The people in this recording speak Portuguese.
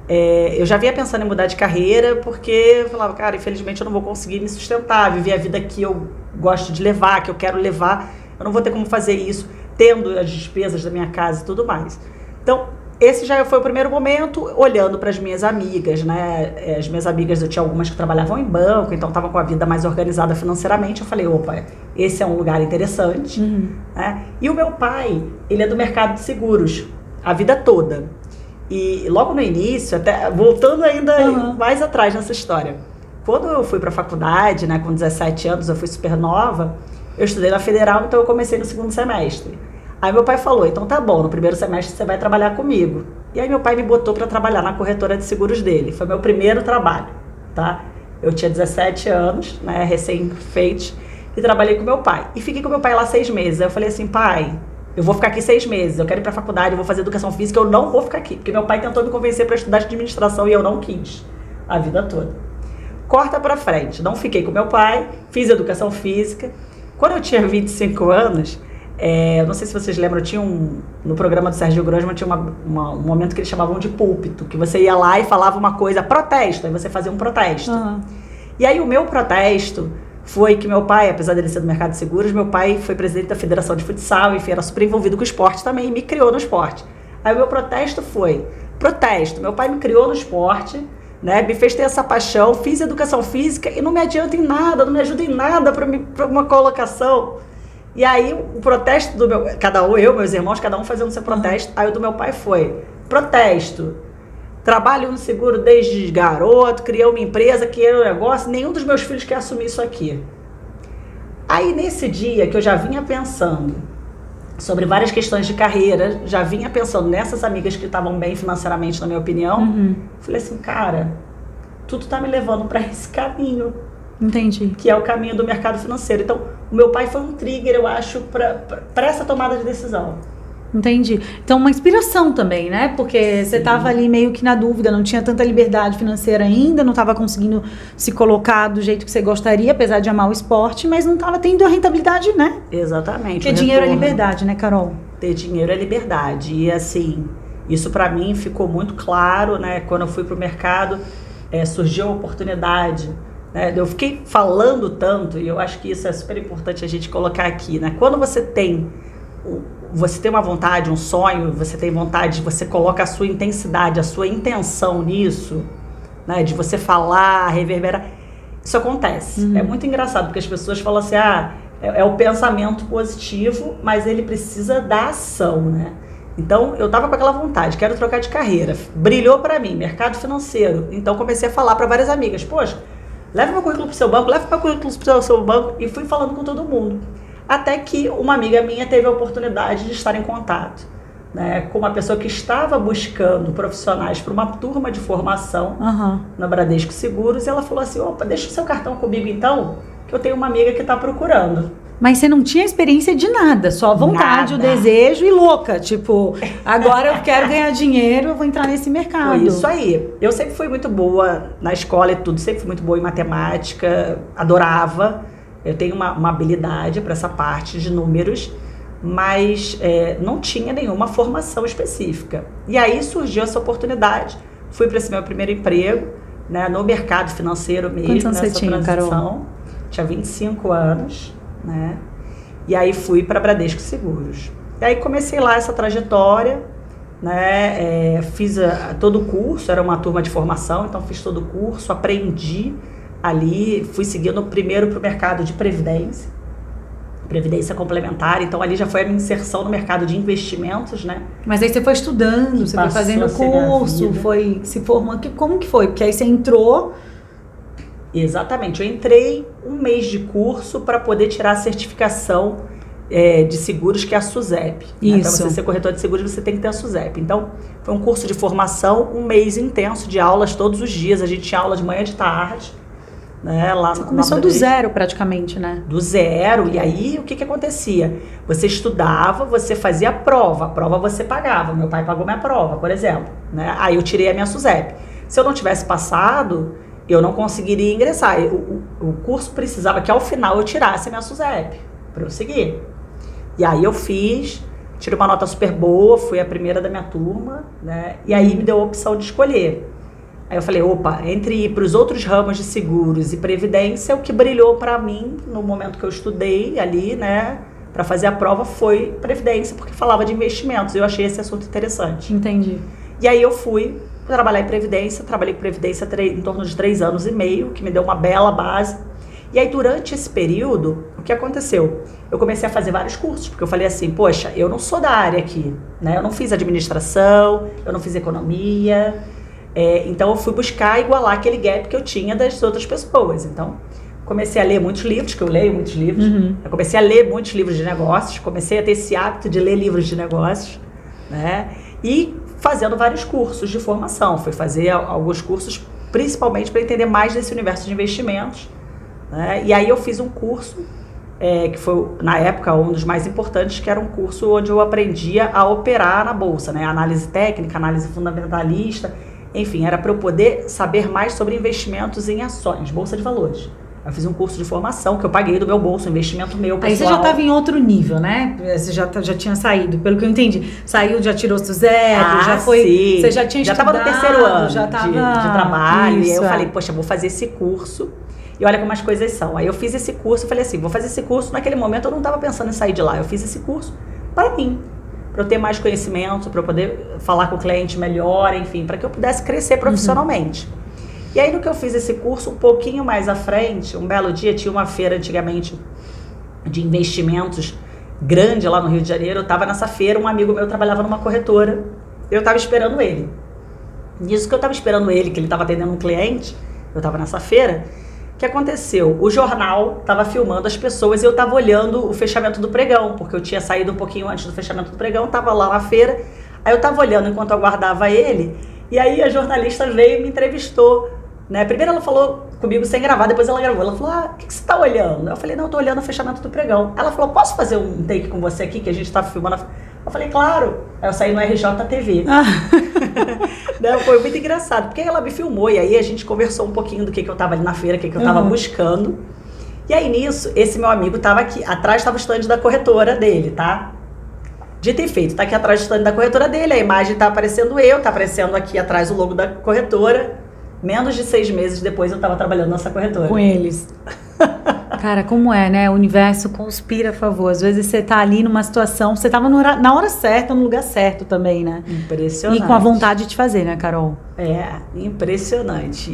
eu já vinha pensando em mudar de carreira, porque eu falava, cara, infelizmente eu não vou conseguir me sustentar, viver a vida que eu gosto de levar, que eu quero levar, eu não vou ter como fazer isso, tendo as despesas da minha casa e tudo mais. Então, esse já foi o primeiro momento, olhando para as minhas amigas, né? As minhas amigas, eu tinha algumas que trabalhavam em banco, então estavam com a vida mais organizada financeiramente. Eu falei, opa, esse é um lugar interessante. Né? E o meu pai, ele é do mercado de seguros, a vida toda. E logo no início, até voltando ainda mais atrás nessa história, quando eu fui para a faculdade, né, com 17 anos, eu fui super nova, eu estudei na Federal, então eu comecei no segundo semestre. Aí meu pai falou, então tá bom, no primeiro semestre você vai trabalhar comigo. E aí meu pai me botou para trabalhar na corretora de seguros dele. Foi meu primeiro trabalho, tá? Eu tinha 17 anos, né, recém-feito, e trabalhei com meu pai. E fiquei com meu pai lá 6 meses. Aí eu falei assim, pai, eu vou ficar aqui 6 meses, eu quero ir para a faculdade, eu vou fazer educação física, eu não vou ficar aqui. Porque meu pai tentou me convencer para estudar administração e eu não quis, a vida toda. Corta para frente, não fiquei com meu pai, fiz educação física. Quando eu tinha 25 anos... não sei se vocês lembram, tinha no programa do Sérgio Grosman tinha um momento que eles chamavam de púlpito, que você ia lá e falava uma coisa, protesto, aí você fazia um protesto. E aí o meu protesto foi que meu pai, apesar dele ser do mercado de seguros, meu pai foi presidente da Federação de Futsal, enfim, era super envolvido com o esporte também, e me criou no esporte. Aí o meu protesto foi, meu pai me criou no esporte, né, me fez ter essa paixão, fiz educação física e não me adianta em nada, não me ajuda em nada para uma colocação. E aí o protesto do meu... meus irmãos, cada um fazendo seu protesto. Aí o do meu pai foi, protesto, trabalho no seguro desde garoto, criei uma empresa, criei um negócio, nenhum dos meus filhos quer assumir isso aqui. Aí nesse dia que eu já vinha pensando sobre várias questões de carreira, já vinha pensando nessas amigas que estavam bem financeiramente, na minha opinião, falei assim, cara, tudo tá me levando para esse caminho. Entendi. Que é o caminho do mercado financeiro. Então, o meu pai foi um trigger, eu acho, para essa tomada de decisão. Entendi. Então, uma inspiração também, né? Porque você estava ali meio que na dúvida, não tinha tanta liberdade financeira ainda, não estava conseguindo se colocar do jeito que você gostaria, apesar de amar o esporte, mas não estava tendo a rentabilidade, né? Exatamente. Porque dinheiro é liberdade, né, Carol? Ter dinheiro é liberdade. E, assim, isso para mim ficou muito claro, né? Quando eu fui para o mercado, surgiu a oportunidade... Eu fiquei falando tanto, e eu acho que isso é super importante a gente colocar aqui, né? Quando você tem uma vontade, um sonho, você tem vontade, você coloca a sua intensidade, a sua intenção nisso, né? De você falar, reverberar, isso acontece. É muito engraçado, porque as pessoas falam assim, é o pensamento positivo, mas ele precisa da ação, né? Então, eu tava com aquela vontade, quero trocar de carreira, brilhou para mim, mercado financeiro, então comecei a falar para várias amigas, poxa, leva meu currículo pro seu banco, leva meu currículo pro seu banco, e fui falando com todo mundo. Até que uma amiga minha teve a oportunidade de estar em contato, né, com uma pessoa que estava buscando profissionais para uma turma de formação na Bradesco Seguros, e ela falou assim, opa, deixa o seu cartão comigo então, que eu tenho uma amiga que está procurando. Mas você não tinha experiência de nada, só a vontade, o desejo e louca. Tipo, agora eu quero ganhar dinheiro, eu vou entrar nesse mercado. Foi isso aí. Eu sempre fui muito boa na escola e tudo, sempre fui muito boa em matemática, adorava. Eu tenho uma habilidade para essa parte de números, mas não tinha nenhuma formação específica. E aí surgiu essa oportunidade. Fui para esse meu primeiro emprego, né, no mercado financeiro mesmo. Quantos anos você tinha, Carol? Tinha 25 anos. Né? E aí fui para Bradesco Seguros. E aí comecei lá essa trajetória, né? Fiz todo o curso, era uma turma de formação, então fiz todo o curso, aprendi ali, fui seguindo primeiro para o mercado de previdência complementar, então ali já foi a minha inserção no mercado de investimentos, né? Mas aí você foi estudando, você foi fazendo curso, foi se formando, como que foi? Porque aí você entrou... Exatamente, eu entrei um mês de curso para poder tirar a certificação de seguros, que é a SUSEP. Né? Para você ser corretor de seguros, você tem que ter a SUSEP. Então, foi um curso de formação, um mês intenso de aulas todos os dias. A gente tinha aula de manhã e de tarde. Né? Você começou do zero praticamente, né? Do zero, e aí o que acontecia? Você estudava, você fazia a prova você pagava. Meu pai pagou minha prova, por exemplo. Né? Aí eu tirei a minha SUSEP. Se eu não tivesse passado... eu não conseguiria ingressar. O curso precisava que ao final eu tirasse a minha SUSEP para eu seguir. E aí eu fiz, tirei uma nota super boa, fui a primeira da minha turma, né? E aí me deu a opção de escolher. Aí eu falei, opa, entre ir para os outros ramos de seguros e previdência, o que brilhou para mim no momento que eu estudei ali, né, para fazer a prova foi previdência, porque falava de investimentos. Eu achei esse assunto interessante. Entendi. E aí eu fui trabalhar em previdência, trabalhei com previdência em torno de 3 anos e meio, que me deu uma bela base. E aí durante esse período, o que aconteceu? Eu comecei a fazer vários cursos, porque eu falei assim, poxa, eu não sou da área aqui, né? Eu não fiz administração, eu não fiz economia, então eu fui buscar igualar aquele gap que eu tinha das outras pessoas. Então, comecei a ler muitos livros, que eu leio muitos livros. Eu comecei a ler muitos livros de negócios, comecei a ter esse hábito de ler livros de negócios, né? E fazendo vários cursos de formação. Fui fazer alguns cursos, principalmente para entender mais desse universo de investimentos, né? E aí eu fiz um curso, que foi, na época, um dos mais importantes, que era um curso onde eu aprendia a operar na Bolsa, né? Análise técnica, análise fundamentalista, enfim, era para eu poder saber mais sobre investimentos em ações, Bolsa de Valores. Eu fiz um curso de formação que eu paguei do meu bolso, investimento meu, pessoal. Aí você já estava em outro nível, né? Você já tinha saído, pelo que eu entendi. Saiu, já tirou seu zero, já foi... Sim. Você já tinha já estudado. Já estava no terceiro ano já tava... de trabalho. Isso, e aí eu falei, poxa, vou fazer esse curso. E olha como as coisas são. Aí eu fiz esse curso, eu falei assim, vou fazer esse curso. Naquele momento eu não estava pensando em sair de lá. Eu fiz esse curso para mim, para eu ter mais conhecimento, para eu poder falar com o cliente melhor, enfim, para que eu pudesse crescer profissionalmente. E aí, no que eu fiz esse curso, um pouquinho mais à frente, um belo dia, tinha uma feira antigamente de investimentos grande lá no Rio de Janeiro. Eu estava nessa feira, um amigo meu trabalhava numa corretora, eu estava esperando ele. Nisso que eu estava esperando ele, que ele estava atendendo um cliente, eu estava nessa feira, o que aconteceu? O jornal estava filmando as pessoas e eu estava olhando o fechamento do pregão, porque eu tinha saído um pouquinho antes do fechamento do pregão, estava lá na feira, aí eu estava olhando enquanto eu aguardava ele, e aí a jornalista veio e me entrevistou, né? Primeiro ela falou comigo sem gravar, depois ela gravou. Ela falou, o que você está olhando? Eu falei, não, eu estou olhando o fechamento do pregão. Ela falou, posso fazer um take com você aqui, que a gente está filmando? Eu falei, claro. Aí eu saí no RJTV. Não, foi muito engraçado, porque ela me filmou, e aí a gente conversou um pouquinho do que eu estava ali na feira, o que eu estava buscando. E aí nisso, esse meu amigo estava aqui, atrás estava o stand da corretora dele, tá? Dito e feito, tá aqui atrás do stand da corretora dele, a imagem tá aparecendo tá aparecendo aqui atrás o logo da corretora. Menos de 6 meses depois eu estava trabalhando nessa corretora. Com eles. Cara, como é, né? O universo conspira a favor. Às vezes você tá ali numa situação, você tava na hora certa, no lugar certo também, né? Impressionante. E com a vontade de fazer, né, Carol? Impressionante.